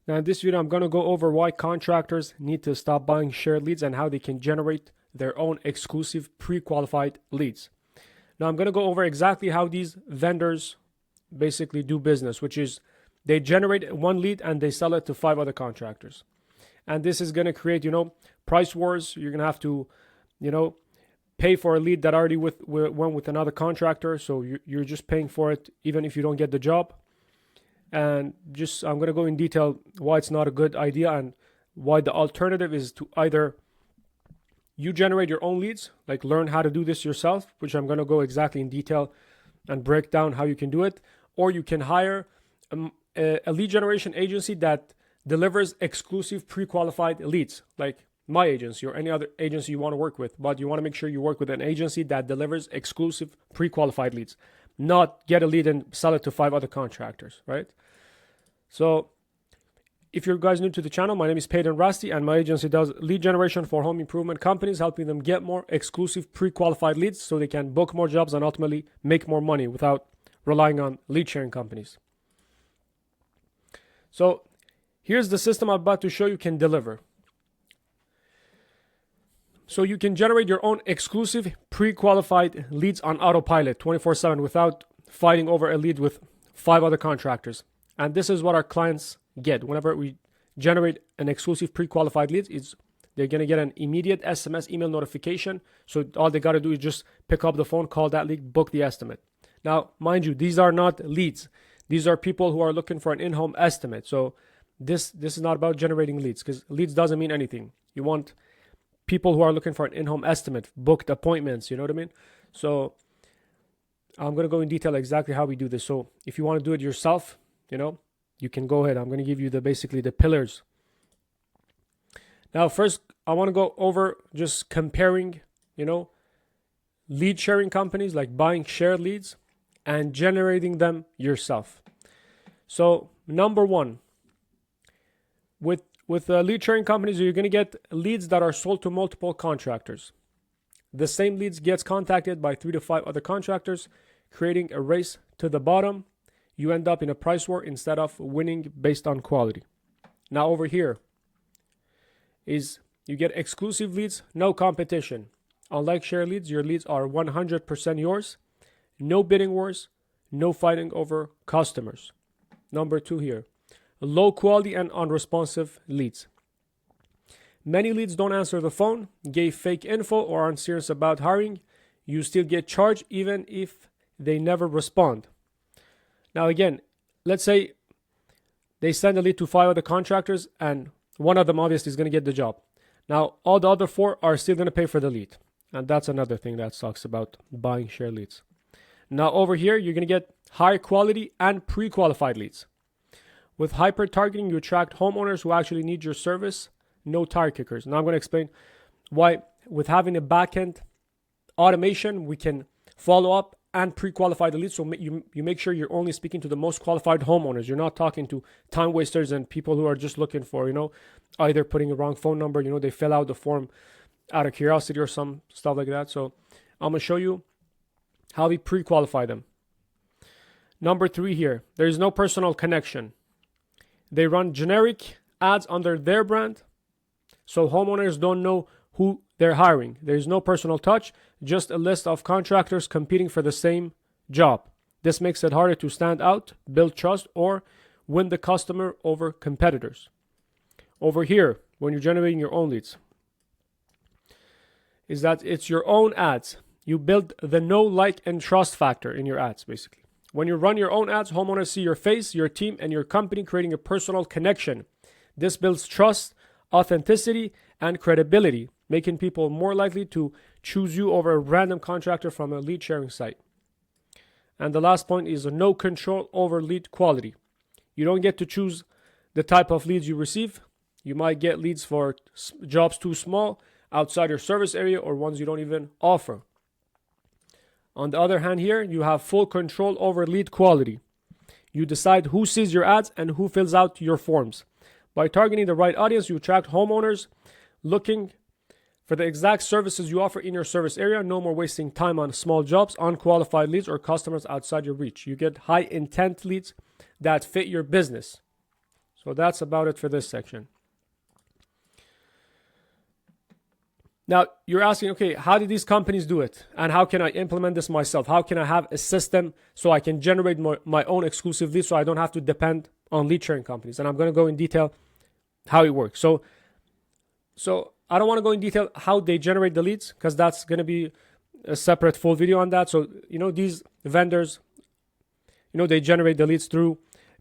Now in this video, I'm going to go over why contractors need to stop buying shared leads and how they can generate their own exclusive pre-qualified leads. Now I'm going to go over exactly how these vendors basically do business, which is they generate one lead and they sell it to 5 other contractors. And this is going to create, price wars. You're going to have to, pay for a lead that already went with another contractor. So you're just paying for it even if you don't get the job. And I'm going to go in detail why it's not a good idea and why the alternative is to either you generate your own leads, like learn how to do this yourself, which I'm going to go exactly in detail and break down how you can do it, or you can hire a lead generation agency that delivers exclusive pre-qualified leads, like my agency or any other agency you want to work with. But you want to make sure you work with an agency that delivers exclusive pre-qualified leads, not get a lead and sell it to 5 other contractors, right? So if you're guys new to the channel, my name is Peyton Rasti and my agency does lead generation for home improvement companies, helping them get more exclusive pre-qualified leads so they can book more jobs and ultimately make more money without relying on lead sharing companies. So here's the system I'm about to show you can deliver. So you can generate your own exclusive pre-qualified leads on autopilot 24/7 without fighting over a lead with 5 other contractors. And this is what our clients get. Whenever we generate an exclusive pre-qualified lead, they're going to get an immediate SMS email notification. So all they got to do is just pick up the phone, call that lead, book the estimate. Now, mind you, these are not leads. These are people who are looking for an in-home estimate. So this is not about generating leads, because leads doesn't mean anything. You want people who are looking for an in-home estimate, booked appointments, you know what I mean? So I'm going to go in detail exactly how we do this. So if you want to do it yourself, you can go ahead. I'm going to give you basically the pillars. Now, first, I want to go over just comparing, lead sharing companies, like buying shared leads and generating them yourself. So number one, with lead sharing companies, you're going to get leads that are sold to multiple contractors. The same leads gets contacted by 3 to 5 other contractors, creating a race to the bottom. You end up in a price war instead of winning based on quality. Now over here is you get exclusive leads, no competition. Unlike share leads, your leads are 100% yours. No bidding wars, no fighting over customers. Number 2 here, low quality and unresponsive leads. Many leads don't answer the phone, gave fake info, or aren't serious about hiring. You still get charged even if they never respond. Now again, let's say they send a lead to 5 other contractors and one of them obviously is going to get the job. Now all the other 4 are still going to pay for the lead. And that's another thing that sucks about buying share leads. Now over here, you're going to get high quality and pre-qualified leads. With hyper targeting, you attract homeowners who actually need your service, no tire kickers. Now I'm going to explain why with having a backend automation, we can follow up and pre-qualify the leads. So you make sure you're only speaking to the most qualified homeowners. You're not talking to time wasters and people who are just looking for, either putting a wrong phone number, they fill out the form out of curiosity or some stuff like that. So I'm going to show you how we pre-qualify them. Number 3 here, there's no personal connection. They run generic ads under their brand, so homeowners don't know who they're hiring. There's no personal touch, just a list of contractors competing for the same job. This makes it harder to stand out, build trust, or win the customer over competitors. Over here, when you're generating your own leads, is that it's your own ads. You build the know, like, and trust factor in your ads, basically. When you run your own ads, homeowners see your face, your team, and your company, creating a personal connection. This builds trust, authenticity, and credibility, making people more likely to choose you over a random contractor from a lead sharing site. And the last point is no control over lead quality. You don't get to choose the type of leads you receive. You might get leads for jobs too small, outside your service area, or ones you don't even offer. On the other hand here, you have full control over lead quality. You decide who sees your ads and who fills out your forms. By targeting the right audience, you attract homeowners looking for the exact services you offer in your service area. No more wasting time on small jobs, unqualified leads, or customers outside your reach. You get high intent leads that fit your business. So that's about it for this section. Now, you're asking, okay, how did these companies do it? And how can I implement this myself? How can I have a system so I can generate my own exclusive leads so I don't have to depend on lead sharing companies? And I'm going to go in detail how it works. So I don't want to go in detail how they generate the leads because that's going to be a separate full video on that. So, these vendors, they generate the leads through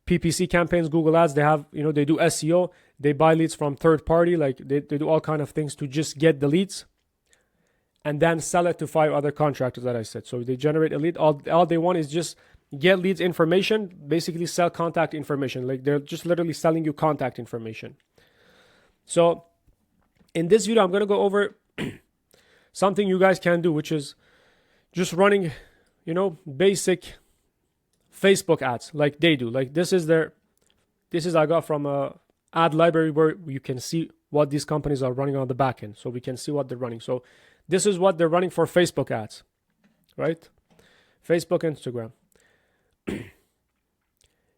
PPC campaigns, Google Ads. They have, they do SEO. They buy leads from third party. Like they do all kind of things to just get the leads and then sell it to 5 other contractors that I said. So they generate a lead. All they want is just get leads information, basically sell contact information. Like they're just literally selling you contact information. So in this video, I'm going to go over something you guys can do, which is just running, basic Facebook ads like they do. Like this is I got from a ad library where you can see what these companies are running on the back end. So we can see what they're running. So this is what they're running for Facebook ads, right? Facebook, Instagram.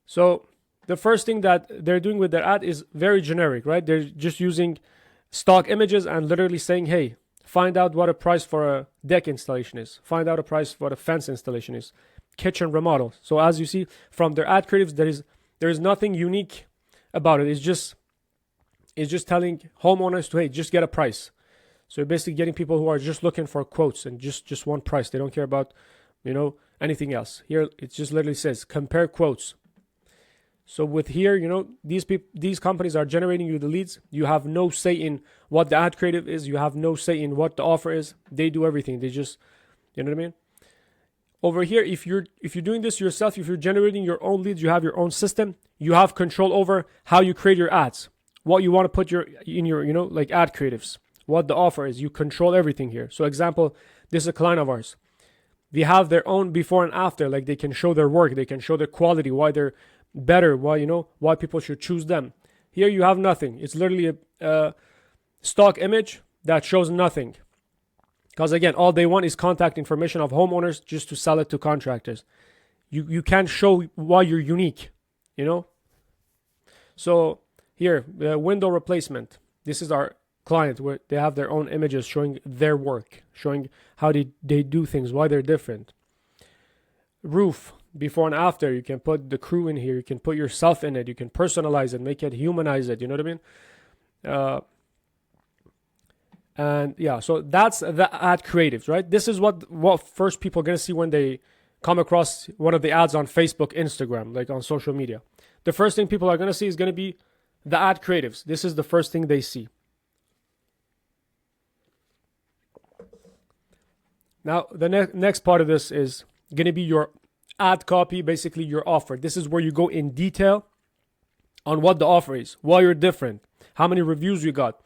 So the first thing that they're doing with their ad is very generic, right? They're just using stock images and literally saying, hey, find out what a price for a deck installation is. Find out a price for a fence installation is. Kitchen remodel. So as you see from their ad creatives, there is nothing unique about it. It's just telling homeowners to, hey, just get a price. So you're basically getting people who are just looking for quotes and just one price. They don't care about, anything else. Here it just literally says compare quotes. So with here, these companies are generating you the leads. You have no say in what the ad creative is. You have no say in what the offer is. They do everything. They just, you know what I mean? Over here, if you're doing this yourself, if you're generating your own leads, you have your own system, you have control over how you create your ads, what you want to put in your like ad creatives, what the offer is. You control everything here. So example, this is a client of ours. They have their own before and after, like they can show their work, they can show their quality, why they're better, why people should choose them. Here you have nothing. It's literally a stock image that shows nothing. Because again, all they want is contact information of homeowners just to sell it to contractors. You can't show why you're unique, So here, the window replacement. This is our client where they have their own images showing their work, showing how they do things, why they're different. Roof, before and after. You can put the crew in here. You can put yourself in it. You can personalize it, make it, humanize it. You know what I mean? And yeah, so that's the ad creatives, right? This is what first people are going to see when they come across one of the ads on Facebook, Instagram, like on social media. The first thing people are going to see is going to be the ad creatives. This is the first thing they see. Now, the next part of this is going to be your ad copy, basically your offer. This is where you go in detail on what the offer is, why you're different, how many reviews you got.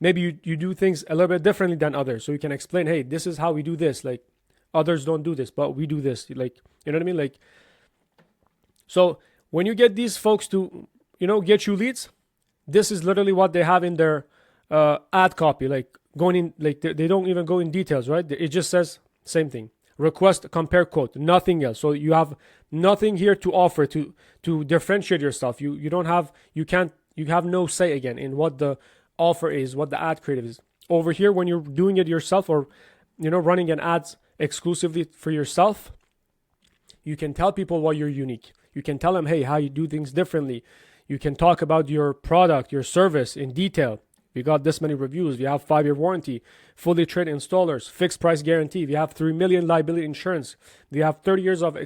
Maybe you do things a little bit differently than others. So you can explain, hey, this is how we do this. Like others don't do this, but we do this. Like, you know what I mean? Like, so when you get these folks to, get you leads, this is literally what they have in their ad copy. Like going in, like they don't even go in details, right? It just says same thing. Request, compare quote, nothing else. So you have nothing here to offer to differentiate yourself. You have no say again in what the offer is, what the ad creative is. Over here, when you're doing it yourself or running an ads exclusively for yourself, you can tell people why you're unique. You can tell them, hey, how you do things differently. You can talk about your product, your service in detail. We got this many reviews. We have 5-year warranty, fully trained installers, fixed price guarantee. We have 3 million liability insurance. We have 30 years of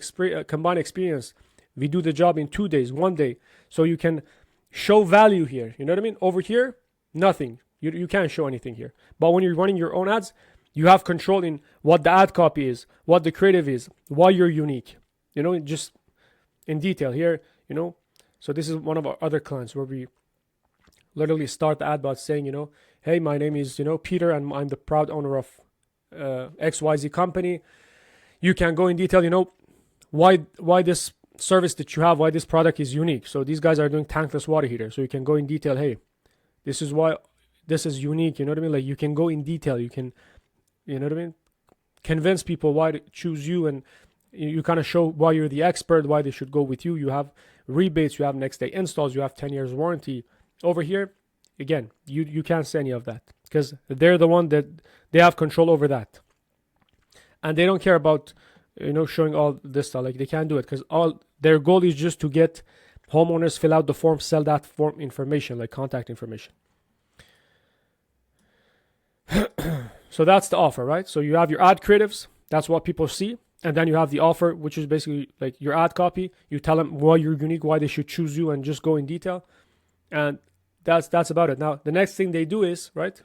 combined experience. We do the job in 2 days, 1 day. So you can show value here. You know what I mean? Over here, nothing. You can't show anything here. But when you're running your own ads, you have control in what the ad copy is, what the creative is, why you're unique. Just in detail here, So this is one of our other clients where we literally start the ad by saying, hey, my name is, Peter, and I'm the proud owner of XYZ company. You can go in detail, why this service that you have, why this product is unique. So these guys are doing tankless water heater. So you can go in detail, hey, this is why this is unique. You know what I mean? Like you can go in detail. You can, convince people why to choose you, and you kind of show why you're the expert, why they should go with you. You have rebates, you have next day installs, you have 10 years warranty. Over here, again, you can't say any of that because they're the one that they have control over that. And they don't care about, showing all this stuff. Like, they can't do it because all their goal is just to get homeowners fill out the form, sell that form information, like contact information. So that's the offer, right? So you have your ad creatives. That's what people see. And then you have the offer, which is basically like your ad copy. You tell them why you're unique, why they should choose you, and just go in detail. And that's about it. Now, the next thing they do is, right,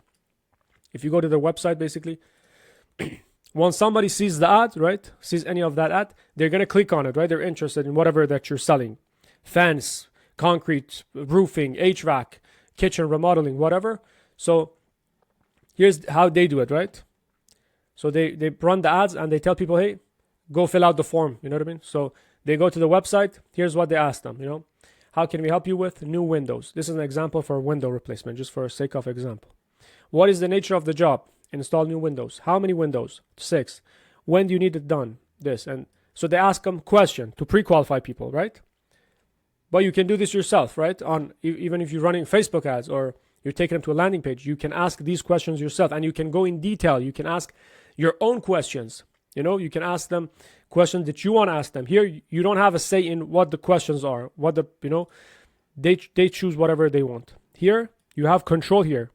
if you go to their website, basically, once somebody sees the ad, right, sees any of that ad, they're going to click on it, right? They're interested in whatever that you're selling. Fence, concrete, roofing, HVAC, kitchen remodeling, whatever. So here's how they do it, right? So they run the ads and they tell people, hey, go fill out the form. You know what I mean? So they go to the website. Here's what they ask them, How can we help you with new windows? This is an example for window replacement, just for sake of example. What is the nature of the job? Install new windows. How many windows? 6. When do you need it done? This. And so they ask them question to pre-qualify people, right? But you can do this yourself, right? Even if you're running Facebook ads or you're taking them to a landing page, you can ask these questions yourself and you can go in detail. You can ask your own questions. You can ask them questions that you want to ask them. Here, you don't have a say in what the questions are. They choose whatever they want. Here, you have control here.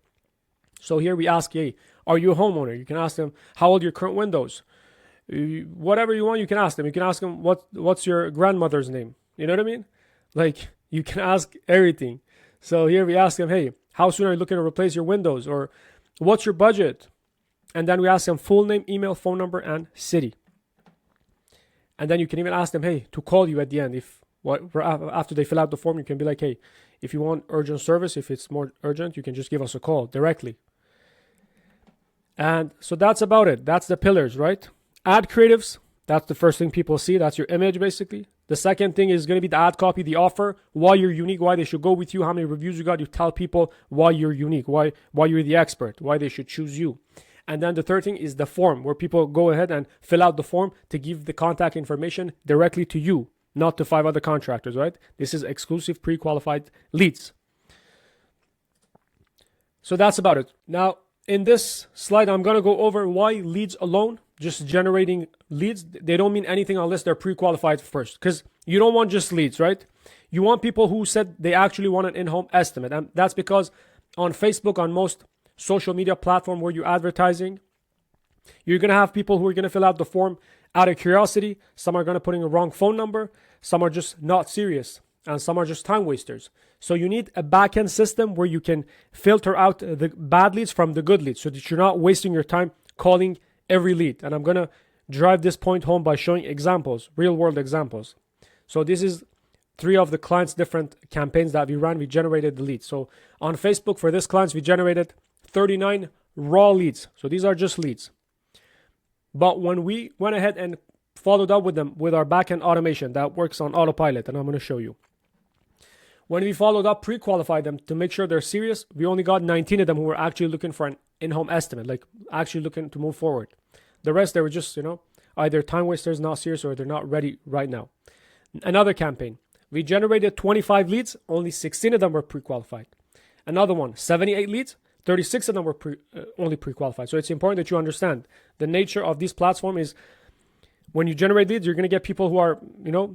So here we ask, hey, are you a homeowner? You can ask them, how old are your current windows? Whatever you want, you can ask them. You can ask them, what's your grandmother's name? You know what I mean? Like, you can ask everything. So here we ask them, hey, how soon are you looking to replace your windows? Or what's your budget? And then we ask them full name, email, phone number, and city. And then you can even ask them, hey, to call you at the end. After they fill out the form, you can be like, hey, if you want urgent service, if it's more urgent, you can just give us a call directly. And so that's about it. That's the pillars, right? Ad creatives, that's the first thing people see. That's your image, basically. The second thing is going to be the ad copy, the offer, why you're unique, why they should go with you, how many reviews you got. You tell people why you're unique, why you're the expert, why they should choose you. And then the third thing is the form, where people go ahead and fill out the form to give the contact information directly to you, not to 5 other contractors, right? This is exclusive pre-qualified leads. So that's about it. Now, in this slide, I'm going to go over why leads alone, just generating leads, they don't mean anything unless they're pre-qualified first. Because you don't want just leads, right? You want people who said they actually want an in-home estimate. And that's because on Facebook, on most social media platform where you're advertising, you're going to have people who are going to fill out the form out of curiosity. Some are going to put in a wrong phone number. Some are just not serious. And some are just time wasters. So you need a back-end system where you can filter out the bad leads from the good leads so that you're not wasting your time calling every lead. And I'm going to drive this point home by showing examples, real-world examples. So this is 3 of the clients' different campaigns that we ran. We generated the leads. So on Facebook, for this clients, we generated 39 raw leads. So these are just leads. But when we went ahead and followed up with them with our back-end automation that works on autopilot, and I'm going to show you. When we followed up, pre-qualified them to make sure they're serious, we only got 19 of them who were actually looking for an in-home estimate, like actually looking to move forward. The rest, they were just, either time wasters, not serious, or they're not ready right now. Another campaign, we generated 25 leads, only 16 of them were pre-qualified. Another one, 78 leads, 36 of them were only pre-qualified. So it's important that you understand the nature of this platform is when you generate leads, you're going to get people who are,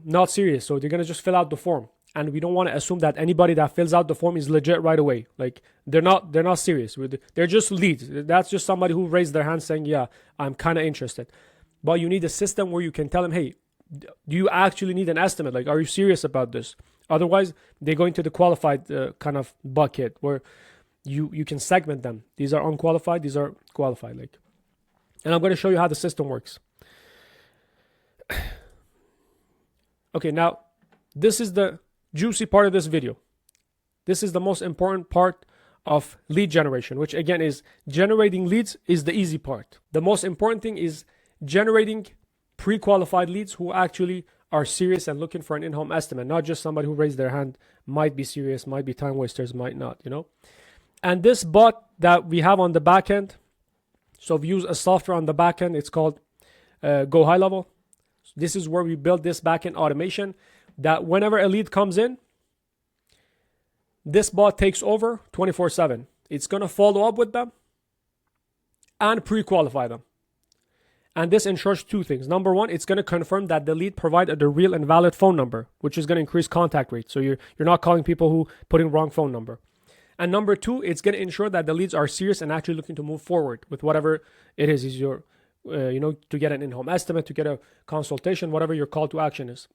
not serious. So they're going to just fill out the form. And we don't want to assume that anybody that fills out the form is legit right away. Like they're not serious. They're just leads. That's just somebody who raised their hand saying, yeah, I'm kind of interested. But you need a system where you can tell them, hey, do you actually need an estimate? Like, are you serious about this? Otherwise, they go into the qualified kind of bucket where you can segment them. These are unqualified. These are qualified. And I'm going to show you how the system works. Okay, now this is the juicy part of this video. This is the most important part of lead generation, which again is generating leads is the easy part. The most important thing is generating pre-qualified leads who actually are serious and looking for an in-home estimate, not just somebody who raised their hand, might be serious, might be time wasters, might not, And this bot that we have on the back end, so we use a software on the back end, it's called Go High Level. This is where we build this back end automation. that whenever a lead comes in, this bot takes over 24/7. It's going to follow up with them and pre-qualify them. And this ensures two things. Number one, it's going to confirm that the lead provided a real and valid phone number, which is going to increase contact rate. So you're not calling people who put in wrong phone number. And number two, it's going to ensure that the leads are serious and actually looking to move forward with whatever it is your, to get an in-home estimate, to get a consultation, whatever your call to action is.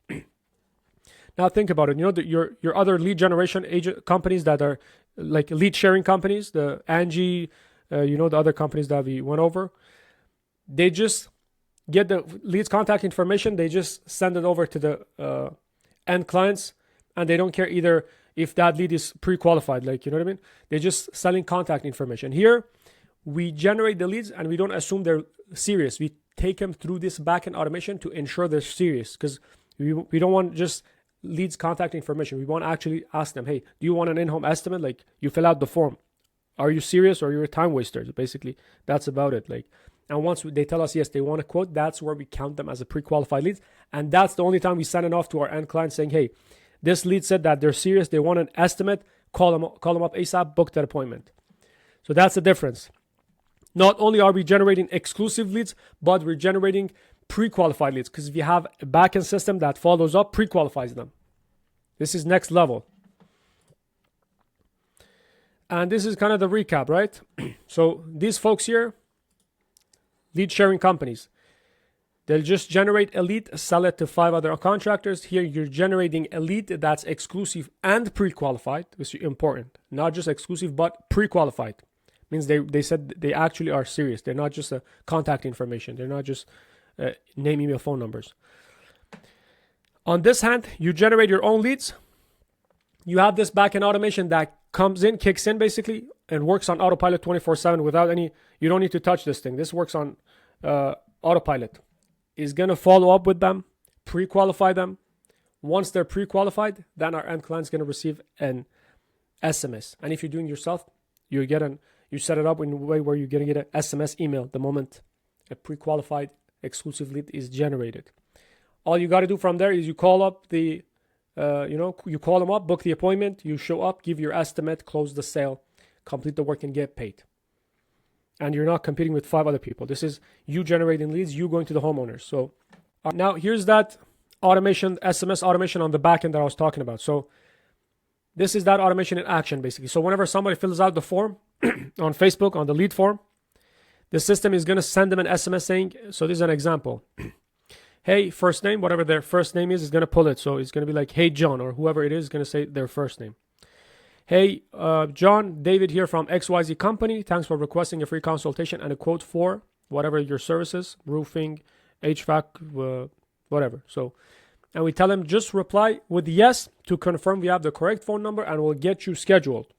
Now think about it. Your other lead generation agent companies that are like lead sharing companies, the Angi, the other companies that we went over, they just get the leads contact information. They just send it over to the end clients, and they don't care either if that lead is pre-qualified. Like, you know what I mean? They're just selling contact information. Here, we generate the leads, and we don't assume they're serious. We take them through this backend automation to ensure they're serious, because we don't want just leads contact information. We want to actually ask them, hey, do you want an in-home estimate? Like, you fill out the form. Are you serious, or are you a time waster? Basically, that's about it. Like, and once they tell us yes, they want a quote, that's where we count them as a pre-qualified leads. And that's the only time we send it off to our end client saying, hey, this lead said that they're serious, they want an estimate, call them up ASAP, book that appointment. So that's the difference. Not only are we generating exclusive leads, but we're generating pre-qualified leads, because if you have a backend system that follows up, pre-qualifies them. This is next level. And this is kind of the recap, right? So these folks here, lead sharing companies, they'll just generate a lead, sell it to 5 other contractors. Here you're generating a lead that's exclusive and pre-qualified, which is important. Not just exclusive, but pre-qualified. Means they said they actually are serious. They're not just a contact information. They're not just name, email, phone numbers. On this hand, you generate your own leads. You have this backend automation that comes in, kicks in basically, and works on autopilot 24/7 without any, you don't need to touch this thing. This works on autopilot. Is going to follow up with them, pre-qualify them. Once they're pre-qualified, then our end client's going to receive an SMS. And if you're doing it yourself, you set it up in a way where you're going to get an SMS email the moment a pre-qualified exclusive lead is generated. All you got to do from there is you call up you call them up, book the appointment, you show up, give your estimate, close the sale, complete the work, and get paid. And you're not competing with 5 other people. This is you generating leads, you going to the homeowners. So now here's that automation, SMS automation on the back end that I was talking about. So this is that automation in action, basically. So whenever somebody fills out the form on Facebook, on the lead form, the system is going to send them an SMS saying, so this is an example. Hey, first name, whatever their first name is going to pull it. So it's going to be like, hey, John, or whoever it is going to say their first name. Hey, John, David here from XYZ company. Thanks for requesting a free consultation and a quote for whatever your services, roofing, HVAC, whatever. So, and we tell them just reply with yes to confirm we have the correct phone number, and we'll get you scheduled.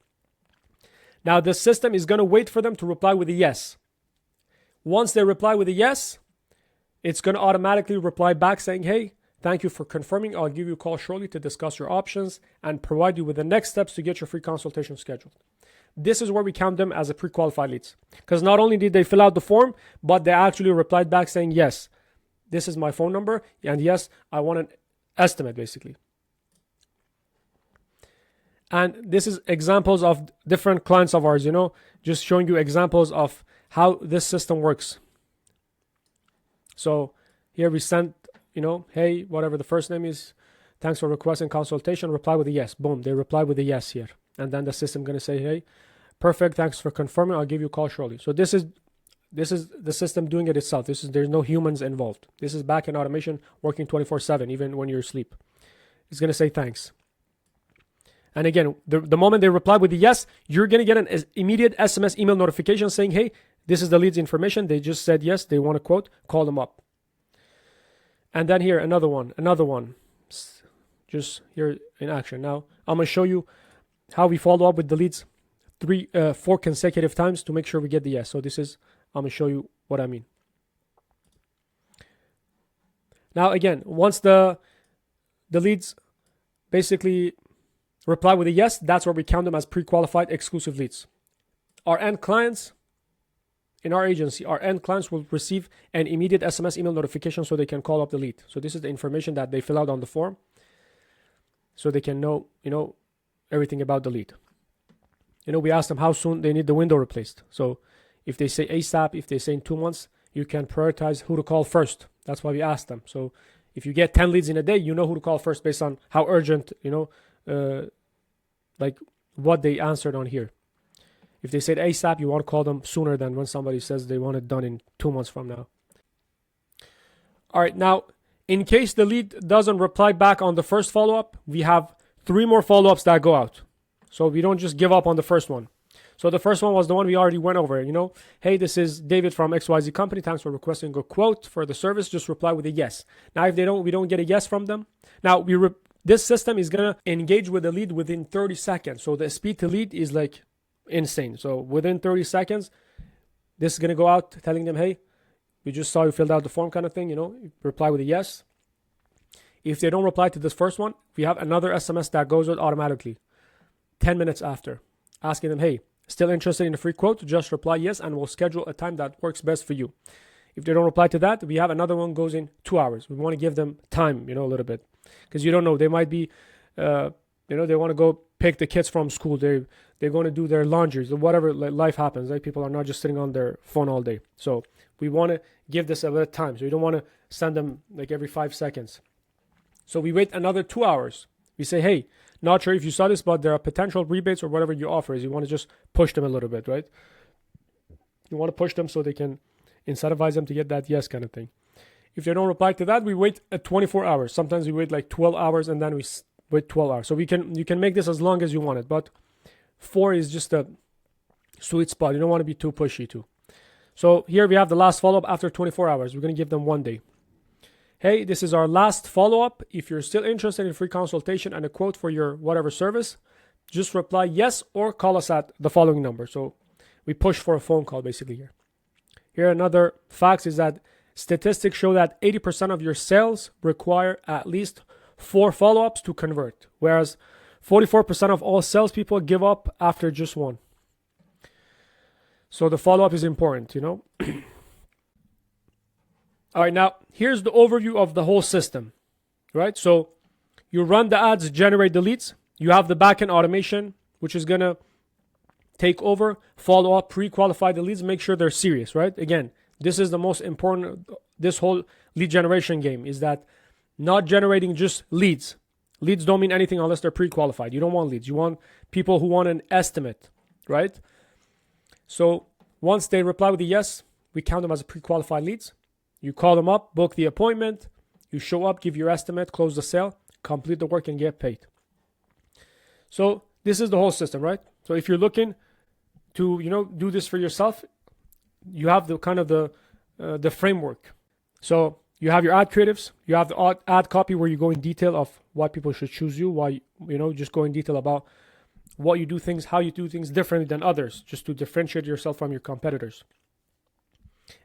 Now, the system is going to wait for them to reply with a yes. Once they reply with a yes, it's going to automatically reply back saying, hey, thank you for confirming. I'll give you a call shortly to discuss your options and provide you with the next steps to get your free consultation scheduled. This is where we count them as a pre-qualified leads. Because not only did they fill out the form, but they actually replied back saying, yes, this is my phone number. And yes, I want an estimate, basically. And this is examples of different clients of ours, just showing you examples of how this system works. So here we sent, hey, whatever the first name is, thanks for requesting consultation, reply with a yes. Boom, they reply with a yes here. And then the system going to say, hey, perfect, thanks for confirming, I'll give you a call shortly. So this is the system doing it itself. There's no humans involved. This is backend automation working 24/7, even when you're asleep. It's going to say thanks. And again, the moment they reply with a yes, you're going to get an immediate SMS email notification saying, hey, this is the lead's information. They just said yes, they want a quote, call them up. And then here, another one, just here in action. Now, I'm going to show you how we follow up with the leads 4 consecutive times to make sure we get the yes. So I'm going to show you what I mean. Now, again, once the leads basically reply with a yes, that's where we count them as pre-qualified exclusive leads. Our end clients, in our agency, our end clients will receive an immediate SMS email notification so they can call up the lead. So this is the information that they fill out on the form. so they can know, everything about the lead. We ask them how soon they need the window replaced. So if they say ASAP, if they say in 2 months, you can prioritize who to call first. That's why we ask them. So if you get 10 leads in a day, you know who to call first based on how urgent, like what they answered on here. If they said ASAP, you want to call them sooner than when somebody says they want it done in 2 months from now. All right, now, in case the lead doesn't reply back on the first follow-up, we have 3 more follow-ups that go out. So we don't just give up on the first one. So the first one was the one we already went over. Hey, this is David from XYZ company. Thanks for requesting a quote for the service. Just reply with a yes. Now, if we don't get a yes from them. Now, this system is going to engage with the lead within 30 seconds. So the speed to lead is like insane. So within 30 seconds, this is going to go out telling them, hey, we just saw you filled out the form kind of thing. Reply with a yes. If they don't reply to this first one, we have another SMS that goes out automatically 10 minutes after, asking them, hey, still interested in a free quote? Just reply yes, and we'll schedule a time that works best for you. If they don't reply to that, we have another one goes in 2 hours. We want to give them time, a little bit, because you don't know. They might be, they want to go pick the kids from school. They're going to do their laundries or whatever. Life happens. Right? People are not just sitting on their phone all day. So we want to give this a little time. So you don't want to send them like every 5 seconds. So we wait another 2 hours. We say, hey, not sure if you saw this, but there are potential rebates or whatever you offer. Is you want to just push them a little bit, right? You want to push them so they can incentivize them to get that yes kind of thing. If they don't reply to that, we wait 24 hours. Sometimes we wait like 12 hours and then we wait 12 hours. So you can make this as long as you want it, but 4 is just a sweet spot. You don't want to be too pushy too. So here we have the last follow-up after 24 hours. We're going to give them 1 day. Hey, this is our last follow-up. If you're still interested in free consultation and a quote for your whatever service, just reply yes or call us at the following number. So we push for a phone call basically here. Here another fact is that statistics show that 80% of your sales require at least 4 follow-ups to convert, whereas 44% of all salespeople give up after just 1. So the follow-up is important, All right, now here's the overview of the whole system, right? So you run the ads, generate the leads. You have the backend automation, which is going to take over, follow up, pre-qualify the leads, make sure they're serious, right? Again, this is the most important, this whole lead generation game is that not generating just leads. Leads don't mean anything unless they're pre-qualified. You don't want leads. You want people who want an estimate, right? So once they reply with a yes, we count them as pre-qualified leads. You call them up, book the appointment, you show up, give your estimate, close the sale, complete the work, and get paid. So this is the whole system, right? So if you're looking to, do this for yourself, you have the kind of the framework. So you have your ad creatives, you have the ad copy where you go in detail of why people should choose you, why, just go in detail about what you do things, how you do things differently than others, just to differentiate yourself from your competitors.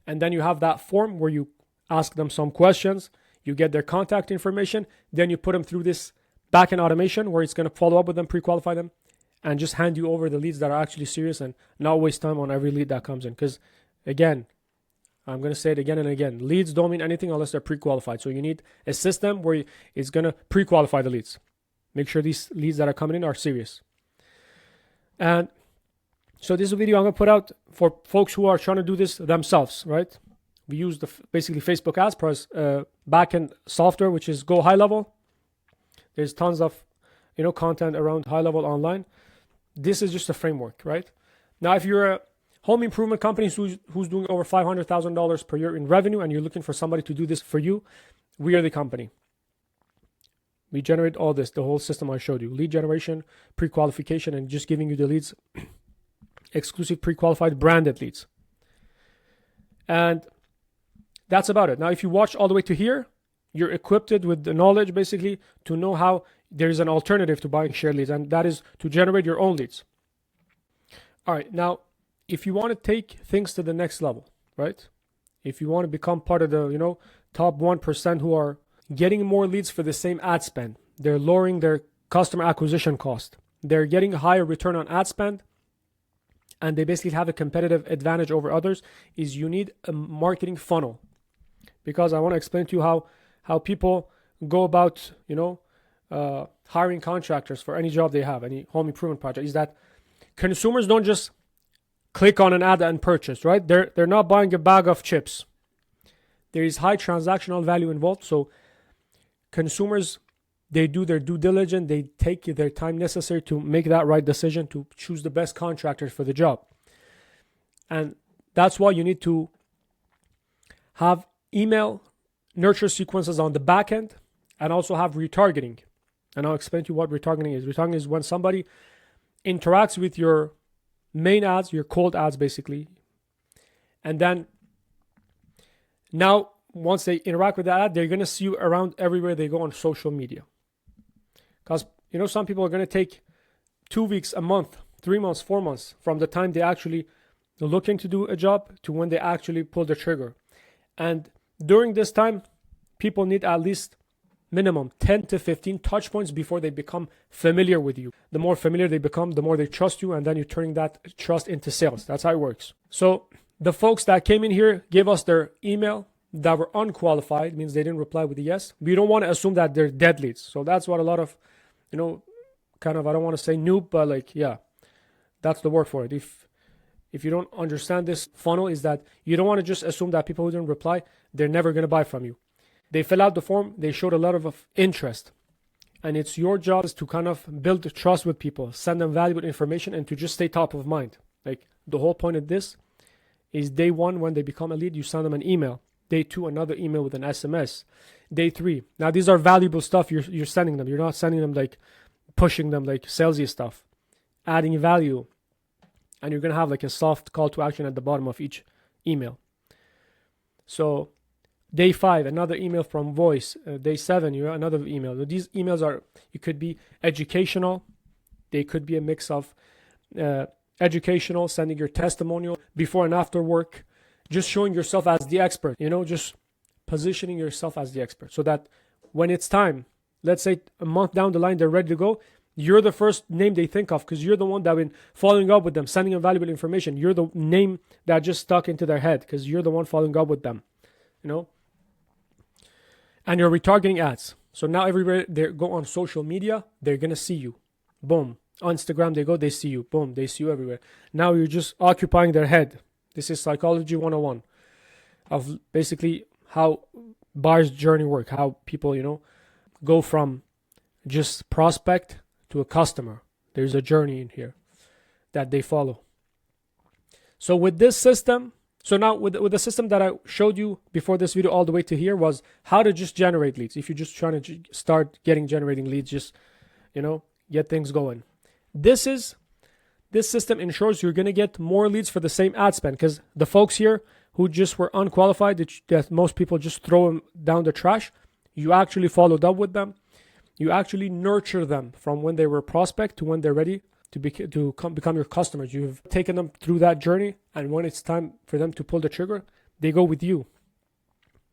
And then you have that form where you ask them some questions, you get their contact information, then you put them through this backend automation where it's going to follow up with them, pre-qualify them, and just hand you over the leads that are actually serious and not waste time on every lead that comes in. Because again, I'm going to say it again and again, leads don't mean anything unless they're pre-qualified. So you need a system where it's going to pre-qualify the leads. Make sure these leads that are coming in are serious. And so this is a video I'm going to put out for folks who are trying to do this themselves, right? We use basically Facebook ads plus backend software, which is Go High Level. There's tons of, content around high level online. This is just a framework, right? Now, if you're a home improvement company who's doing over $500,000 per year in revenue and you're looking for somebody to do this for you, we are the company. We generate all this, the whole system I showed you. Lead generation, pre-qualification, and just giving you the leads, exclusive pre-qualified branded leads. And that's about it. Now, if you watch all the way to here, you're equipped with the knowledge basically to know how there's an alternative to buying shared leads, and that is to generate your own leads. All right, now, if you want to take things to the next level, right? If you want to become part of the, top 1% who are getting more leads for the same ad spend, they're lowering their customer acquisition cost, they're getting a higher return on ad spend, and they basically have a competitive advantage over others, is you need a marketing funnel. Because I want to explain to you how people go about, hiring contractors for any job they have, any home improvement project, is that consumers don't just click on an ad and purchase, right? They're not buying a bag of chips. There is high transactional value involved. So consumers, they do their due diligence. They take their time necessary to make that right decision, to choose the best contractor for the job. And that's why you need to have email nurture sequences on the back end, and also have retargeting. And I'll explain to you what retargeting is. Retargeting is when somebody interacts with your main ads, your cold ads basically, and then now once they interact with that ad, they're going to see you around everywhere they go on social media. Because some people are going to take 2 weeks, a month, 3 months, 4 months from the time they actually looking to do a job to when they actually pull the trigger. And during this time, people need at least minimum 10 to 15 touch points before they become familiar with you. The more familiar they become, the more they trust you, and then you're turning that trust into sales. That's how it works. So the folks that came in here gave us their email that were unqualified, means they didn't reply with a yes. We don't want to assume that they're dead leads. So that's what a lot of, kind of, I don't want to say noob, but that's the word for it. If you don't understand this funnel, is that you don't want to just assume that people who didn't reply, they're never going to buy from you. They fill out the form, they showed a lot of interest. And it's your job is to kind of build trust with people, send them valuable information, and to just stay top of mind. The whole point of this is day 1, when they become a lead, you send them an email. Day 2, another email with an SMS. Day 3, now these are valuable stuff you're sending them. You're not sending them pushing them salesy stuff. Adding value. And you're going to have a soft call to action at the bottom of each email. So day 5, another email from voice. Day 7, another email. So these emails it could be educational. They could be a mix of educational, sending your testimonial, before and after work, just showing yourself as the expert, just positioning yourself as the expert, so that when it's time, let's say a month down the line, they're ready to go, you're the first name they think of, because you're the one that's been following up with them, sending them valuable information. You're the name that just stuck into their head, because you're the one following up with them, And you're retargeting ads. So now everywhere they go on social media, they're going to see you. Boom. On Instagram, they see you. Boom. They see you everywhere. Now you're just occupying their head. This is psychology 101 of basically how buyer's journey work, how people, go from just prospect to a customer. There's a journey in here that they follow. So with this system, now with the system that I showed you before this video all the way to here was how to just generate leads. If you're just trying to start generating leads, just, get things going. This system ensures you're going to get more leads for the same ad spend, because the folks here who just were unqualified, that most people just throw them down the trash, you actually followed up with them. You actually nurture them from when they were a prospect to when they're ready to become your customers. You've taken them through that journey, and when it's time for them to pull the trigger, they go with you.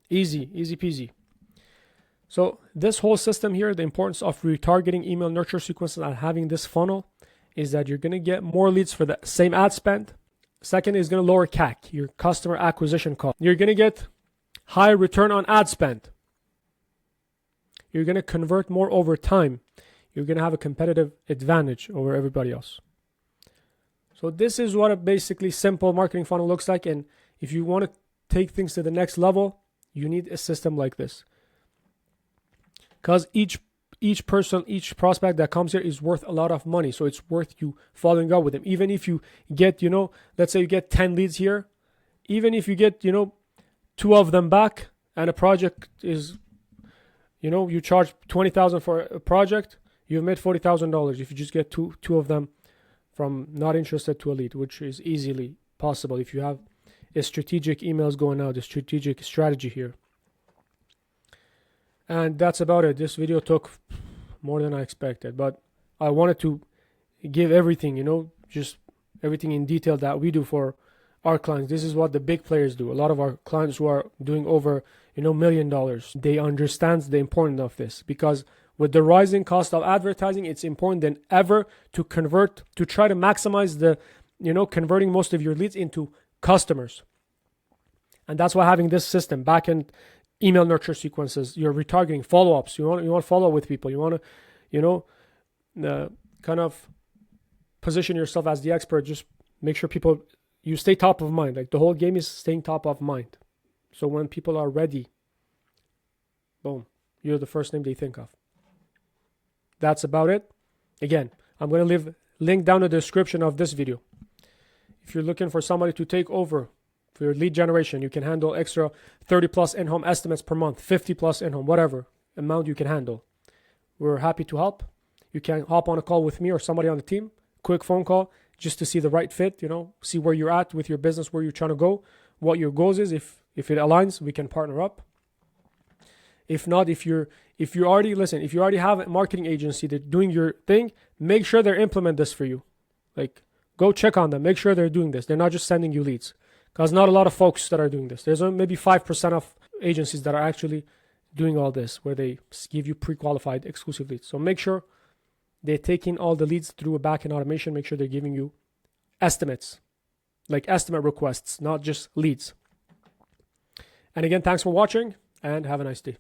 Easy peasy. So this whole system here, the importance of retargeting, email nurture sequences, and having this funnel is that you're going to get more leads for the same ad spend. Second is going to lower CAC, your customer acquisition cost. You're going to get high return on ad spend. You're going to convert more over time. You're going to have a competitive advantage over everybody else. So this is what a basically simple marketing funnel looks like. And if you want to take things to the next level, you need a system like this. Because each person, each prospect that comes here is worth a lot of money. So it's worth you following up with them. Even if you get, let's say you get 10 leads here. Even if you get, 2 of them back, and a project is, you charge $20,000 for a project, you've made $40,000 if you just get two of them from not interested to a lead, which is easily possible if you have a strategic emails going out, a strategic strategy here. And that's about it. This video took more than I expected, but I wanted to give everything, just everything in detail that we do for our clients. This is what the big players do. A lot of our clients who are doing over, $1 million, they understand the importance of this, because with the rising cost of advertising, it's important than ever to convert, to try to maximize the, converting most of your leads into customers. And that's why having this system, backend email nurture sequences, your retargeting, follow-ups, you want to follow up with people, you want to, kind of position yourself as the expert. Just make sure you stay top of mind. Like, the whole game is staying top of mind. So when people are ready, boom, you're the first name they think of. That's about it. Again, I'm going to leave link down in the description of this video. If you're looking for somebody to take over for your lead generation, you can handle extra 30 plus in-home estimates per month, 50 plus in-home, whatever amount you can handle. We're happy to help. You can hop on a call with me or somebody on the team, quick phone call, just to see the right fit, see where you're at with your business, where you're trying to go, what your goals is. If it aligns, we can partner up. If not, if you already have a marketing agency that's doing your thing, make sure they implement this for you. Like, go check on them, make sure they're doing this. They're not just sending you leads, because not a lot of folks that are doing this. There's maybe 5% of agencies that are actually doing all this, where they give you pre-qualified exclusive leads. So make sure they're taking all the leads through a backend automation. Make sure they're giving you estimates, like estimate requests, not just leads. And again, thanks for watching, and have a nice day.